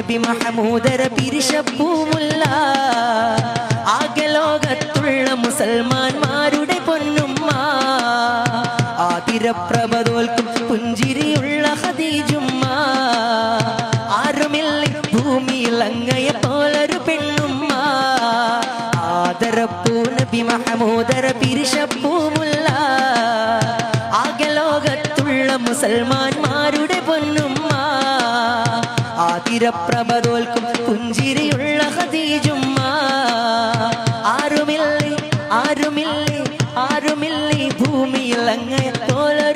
നബി മഹമൂദര പിരിശപ്പൂമുല്ല ആകലോകത്തുള്ള മുസൽമാന്മാരുടെ പൊന്നുമ്മ ആതിരപ്രഭ തോൽക്കും പുഞ്ചിരിയുള്ള ഖദീജുമ്മ ആരുമില്ല ഭൂമിയിൽ അങ്ങയെ പോലൊരു പെണ്ണുമ്മ ആദരപ്പൂ നബി മഹമൂദര പിരിശപ്പൂമുല്ല ആകലോകത്തുള്ള മുസൽമാന്മാരുടെ പൊന്നുമ്മ ആതിരപ്രഭ തോൽക്കും പുഞ്ചിരിയുള്ള ഖദീജുമ്മ ആരുമില്ലേ ആരുമില്ലേ ആരുമില്ലേ ഭൂമിയിൽ അങ്ങയെ പോലെ